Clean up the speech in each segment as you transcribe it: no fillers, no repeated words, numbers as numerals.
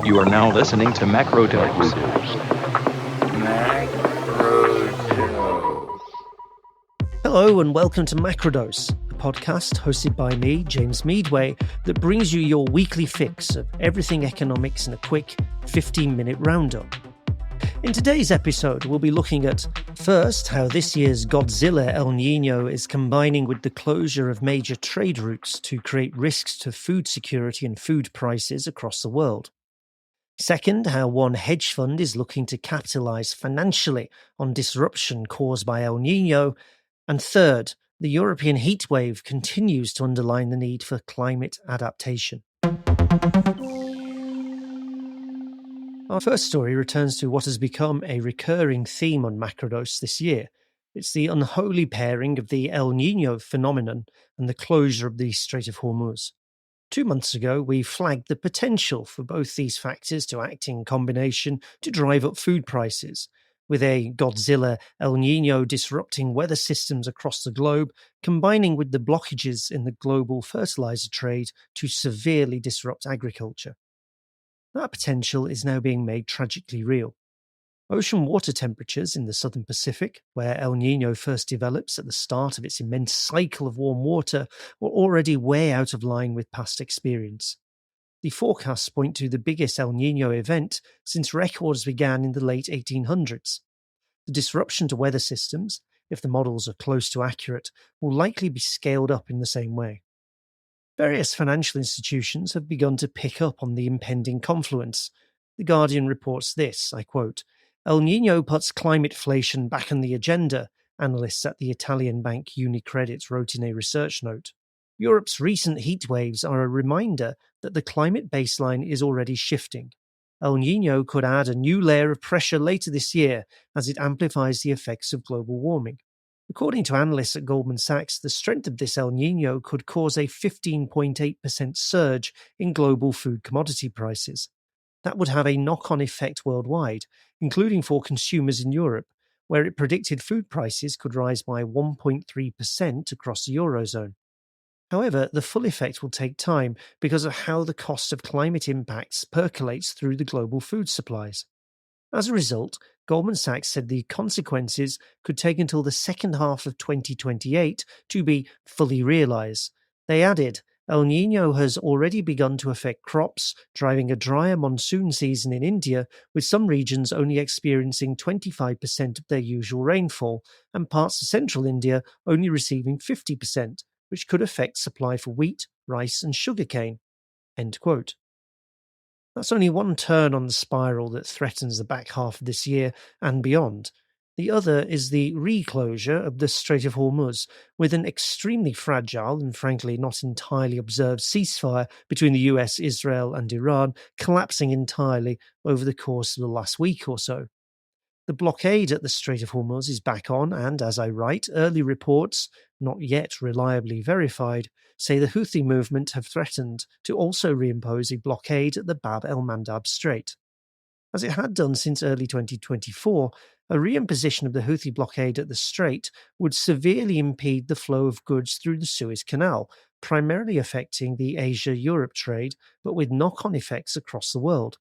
You are now listening to Macrodose. Hello and welcome to Macrodose, a podcast hosted by me, James Meadway, that brings you your weekly fix of everything economics in a quick 15-minute roundup. In today's episode, we'll be looking at, first, how this year's Godzilla El Nino is combining with the closure of major trade routes to create risks to food security and food prices across the world. Second, how one hedge fund is looking to capitalise financially on disruption caused by El Nino. And third, the European heatwave continues to underline the need for climate adaptation. Our first story returns to what has become a recurring theme on Macrodose this year. It's the unholy pairing of the El Nino phenomenon and the closure of the Strait of Hormuz. 2 months ago, we flagged the potential for both these factors to act in combination to drive up food prices, with a Godzilla El Nino disrupting weather systems across the globe, combining with the blockages in the global fertilizer trade to severely disrupt agriculture. That potential is now being made tragically real. Ocean water temperatures in the southern Pacific, where El Nino first develops at the start of its immense cycle of warm water, were already way out of line with past experience. The forecasts point to the biggest El Nino event since records began in the late 1800s. The disruption to weather systems, if the models are close to accurate, will likely be scaled up in the same way. Various financial institutions have begun to pick up on the impending confluence. The Guardian reports this, I quote, "El Nino puts climateflation back on the agenda," analysts at the Italian bank UniCredit wrote in a research note. Europe's recent heat waves are a reminder that the climate baseline is already shifting. El Nino could add a new layer of pressure later this year as it amplifies the effects of global warming. According to analysts at Goldman Sachs, the strength of this El Nino could cause a 15.8% surge in global food commodity prices. That would have a knock-on effect worldwide, including for consumers in Europe, where it predicted food prices could rise by 1.3% across the Eurozone. However, the full effect will take time because of how the cost of climate impacts percolates through the global food supplies. As a result, Goldman Sachs said the consequences could take until the second half of 2028 to be fully realised. They added, El Nino has already begun to affect crops, driving a drier monsoon season in India, with some regions only experiencing 25% of their usual rainfall, and parts of central India only receiving 50%, which could affect supply for wheat, rice, and sugarcane. End quote. That's only one turn on the spiral that threatens the back half of this year and beyond. The other is the reclosure of the Strait of Hormuz, with an extremely fragile and frankly not entirely observed ceasefire between the US, Israel, and Iran collapsing entirely over the course of the last week or so. The blockade at the Strait of Hormuz is back on, and as I write, early reports, not yet reliably verified, say the Houthi movement have threatened to also reimpose a blockade at the Bab el-Mandab Strait. As it had done since early 2024, a reimposition of the Houthi blockade at the strait would severely impede the flow of goods through the Suez Canal, primarily affecting the Asia-Europe trade, but with knock-on effects across the world.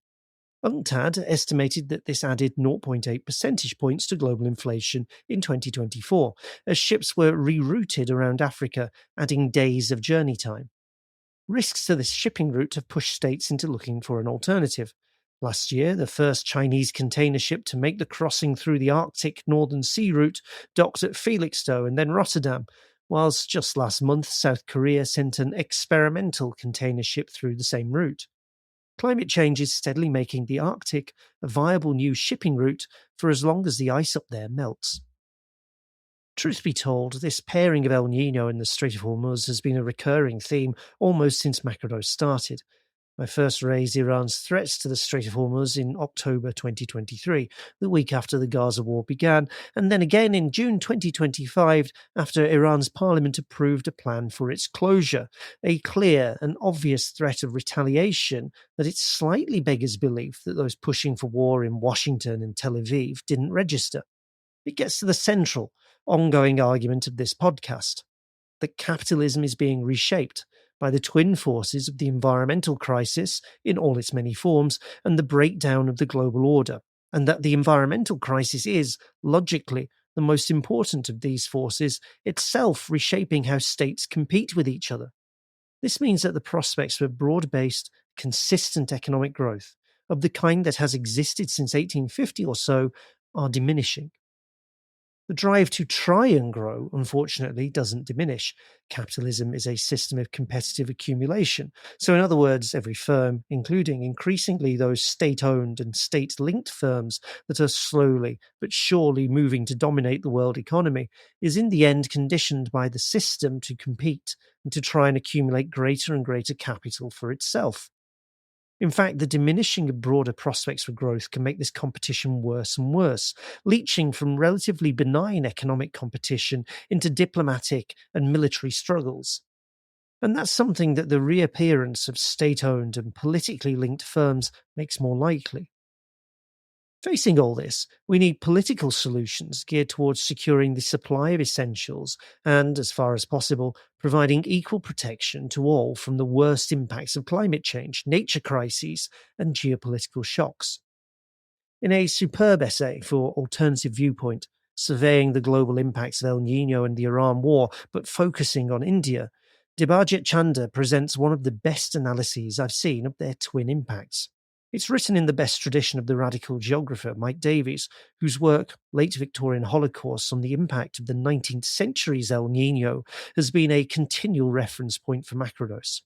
UNCTAD estimated that this added 0.8 percentage points to global inflation in 2024, as ships were rerouted around Africa, adding days of journey time. Risks to this shipping route have pushed states into looking for an alternative. Last year, the first Chinese container ship to make the crossing through the Arctic Northern Sea route docked at Felixstowe and then Rotterdam, whilst just last month South Korea sent an experimental container ship through the same route. Climate change is steadily making the Arctic a viable new shipping route for as long as the ice up there melts. Truth be told, this pairing of El Nino and the Strait of Hormuz has been a recurring theme almost since Macrodose started. I first raised Iran's threats to the Strait of Hormuz in October 2023, the week after the Gaza war began, and then again in June 2025 after Iran's parliament approved a plan for its closure, a clear and obvious threat of retaliation that it slightly beggars belief that those pushing for war in Washington and Tel Aviv didn't register. It gets to the central, ongoing argument of this podcast, that capitalism is being reshaped, by the twin forces of the environmental crisis in all its many forms and the breakdown of the global order, and that the environmental crisis is, logically, the most important of these forces, itself reshaping how states compete with each other. This means that the prospects for broad-based, consistent economic growth, of the kind that has existed since 1850 or so, are diminishing. The drive to try and grow, unfortunately, doesn't diminish. Capitalism is a system of competitive accumulation. So, in other words, every firm, including increasingly those state-owned and state-linked firms that are slowly but surely moving to dominate the world economy, is in the end conditioned by the system to compete and to try and accumulate greater and greater capital for itself. In fact, the diminishing of broader prospects for growth can make this competition worse and worse, leaching from relatively benign economic competition into diplomatic and military struggles. And that's something that the reappearance of state-owned and politically linked firms makes more likely. Facing all this, we need political solutions geared towards securing the supply of essentials and, as far as possible, providing equal protection to all from the worst impacts of climate change, nature crises, and geopolitical shocks. In a superb essay for Alternative Viewpoint, surveying the global impacts of El Nino and the Iran war, but focusing on India, Debajit Chanda presents one of the best analyses I've seen of their twin impacts. It's written in the best tradition of the radical geographer Mike Davies, whose work, Late Victorian Holocausts on the Impact of the 19th Century's El Nino, has been a continual reference point for Macrodose.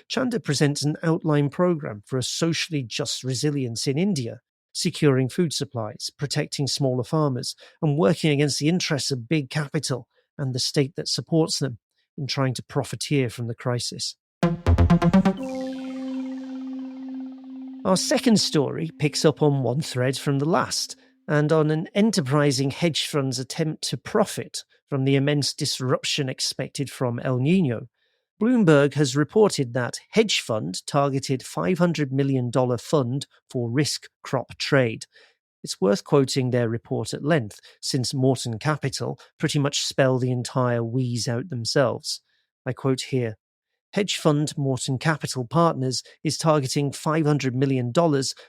Chanda presents an outline program for a socially just resilience in India, securing food supplies, protecting smaller farmers, and working against the interests of big capital and the state that supports them in trying to profiteer from the crisis. Our second story picks up on one thread from the last, and on an enterprising hedge fund's attempt to profit from the immense disruption expected from El Nino. Bloomberg has reported that hedge fund targeted $500 million fund for risk crop trade. It's worth quoting their report at length, since Morton Capital pretty much spell the entire wheeze out themselves. I quote here, hedge fund Morton Capital Partners is targeting $500 million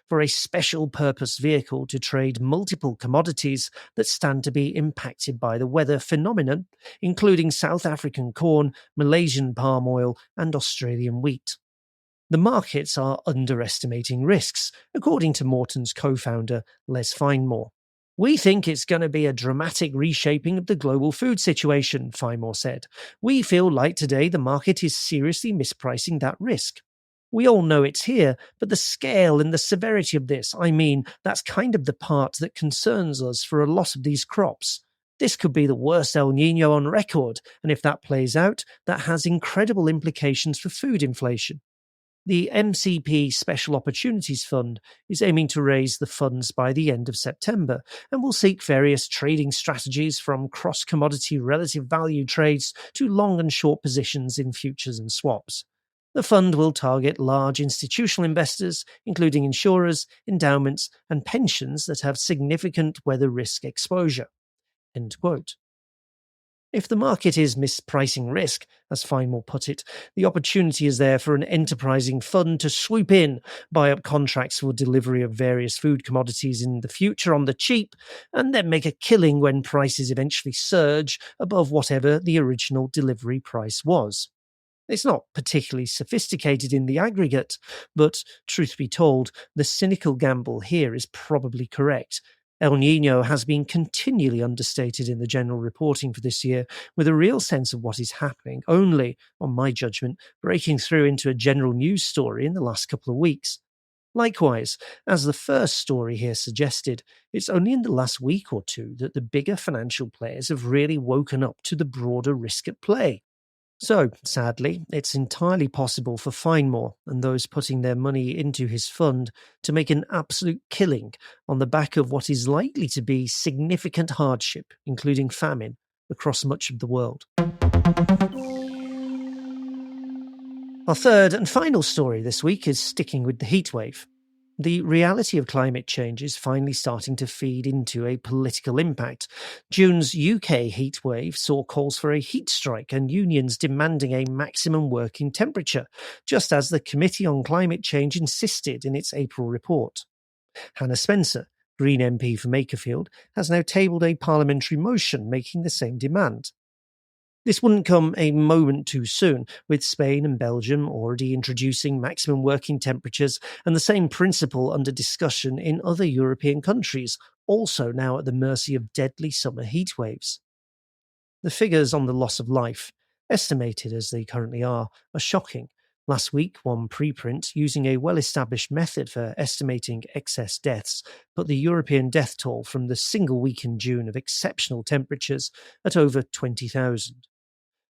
for a special purpose vehicle to trade multiple commodities that stand to be impacted by the weather phenomenon, including South African corn, Malaysian palm oil, and Australian wheat. The markets are underestimating risks, according to Morton's co-founder, Les Finemore. We think it's going to be a dramatic reshaping of the global food situation, Finemore said. We feel like today the market is seriously mispricing that risk. We all know it's here, but the scale and the severity of this, that's kind of the part that concerns us for a lot of these crops. This could be the worst El Nino on record, and if that plays out, that has incredible implications for food inflation. The MCP Special Opportunities Fund is aiming to raise the funds by the end of September and will seek various trading strategies from cross-commodity relative value trades to long and short positions in futures and swaps. The fund will target large institutional investors, including insurers, endowments, and pensions that have significant weather risk exposure. End quote. If the market is mispricing risk, as Finemore put it, the opportunity is there for an enterprising fund to swoop in, buy up contracts for delivery of various food commodities in the future on the cheap, and then make a killing when prices eventually surge above whatever the original delivery price was. It's not particularly sophisticated in the aggregate, but, truth be told, the cynical gamble here is probably correct. El Nino has been continually understated in the general reporting for this year, with a real sense of what is happening only, on my judgment, breaking through into a general news story in the last couple of weeks. Likewise, as the first story here suggested, it's only in the last week or two that the bigger financial players have really woken up to the broader risk at play. So, sadly, it's entirely possible for Finemore and those putting their money into his fund to make an absolute killing on the back of what is likely to be significant hardship, including famine, across much of the world. Our third and final story this week is sticking with the heatwave. The reality of climate change is finally starting to feed into a political impact. June's UK heatwave saw calls for a heat strike and unions demanding a maximum working temperature, just as the Committee on Climate Change insisted in its April report. Hannah Spencer, Green MP for Makerfield, has now tabled a parliamentary motion making the same demand. This wouldn't come a moment too soon, with Spain and Belgium already introducing maximum working temperatures and the same principle under discussion in other European countries, also now at the mercy of deadly summer heatwaves. The figures on the loss of life, estimated as they currently are shocking. Last week, one preprint using a well-established method for estimating excess deaths put the European death toll from the single week in June of exceptional temperatures at over 20,000.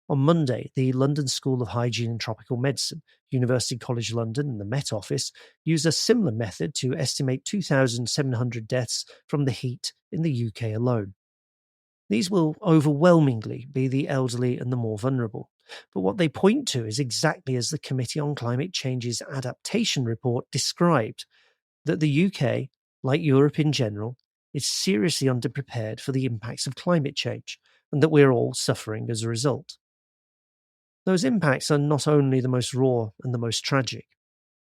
On Monday, the London School of Hygiene and Tropical Medicine, University College London and the Met Office used a similar method to estimate 2,700 deaths from the heat in the UK alone. These will overwhelmingly be the elderly and the more vulnerable, but what they point to is exactly as the Committee on Climate Change's adaptation report described, that the UK, like Europe in general, is seriously underprepared for the impacts of climate change, and that we're all suffering as a result. Those impacts are not only the most raw and the most tragic.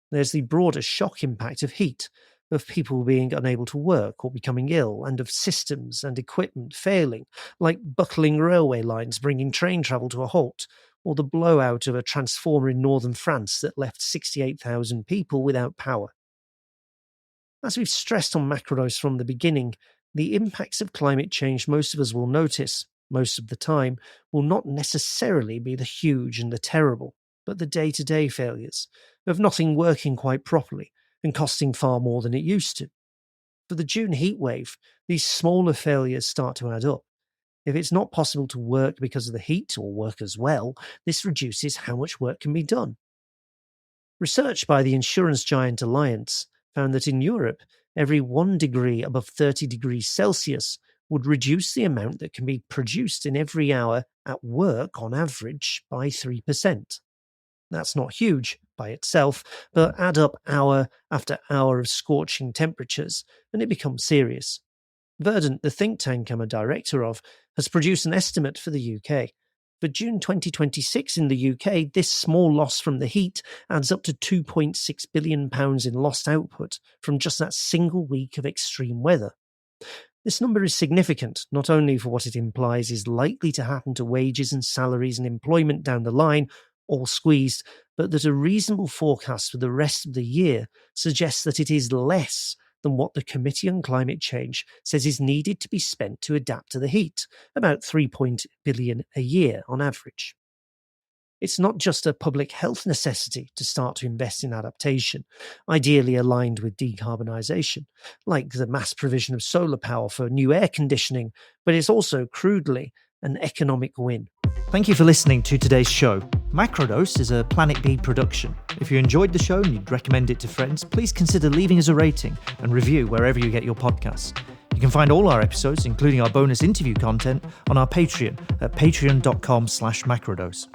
There's the broader shock impact of heat, of people being unable to work or becoming ill, and of systems and equipment failing, like buckling railway lines bringing train travel to a halt, or the blowout of a transformer in northern France that left 68,000 people without power. As we've stressed on Macrodose from the beginning, the impacts of climate change most of us will notice, most of the time, will not necessarily be the huge and the terrible, but the day-to-day failures, of nothing working quite properly and costing far more than it used to. For the June heatwave, these smaller failures start to add up. If it's not possible to work because of the heat or work as well, this reduces how much work can be done. Research by the insurance giant Allianz found that in Europe, every 1 degree above 30 degrees Celsius would reduce the amount that can be produced in every hour at work on average by 3%. That's not huge by itself, but add up hour after hour of scorching temperatures, and it becomes serious. Verdant, the think tank I'm a director of, has produced an estimate for the UK. For June 2026 in the UK, this small loss from the heat adds up to £2.6 billion in lost output from just that single week of extreme weather. This number is significant, not only for what it implies is likely to happen to wages and salaries and employment down the line, all squeezed, but that a reasonable forecast for the rest of the year suggests that it is less than what the Committee on Climate Change says is needed to be spent to adapt to the heat, about £3 billion a year on average. It's not just a public health necessity to start to invest in adaptation, ideally aligned with decarbonisation, like the mass provision of solar power for new air conditioning, but it's also, crudely, an economic win. Thank you for listening to today's show. Macrodose is a Planet B production. If you enjoyed the show and you'd recommend it to friends, please consider leaving us a rating and review wherever you get your podcasts. You can find all our episodes, including our bonus interview content, on our Patreon at patreon.com/macrodose.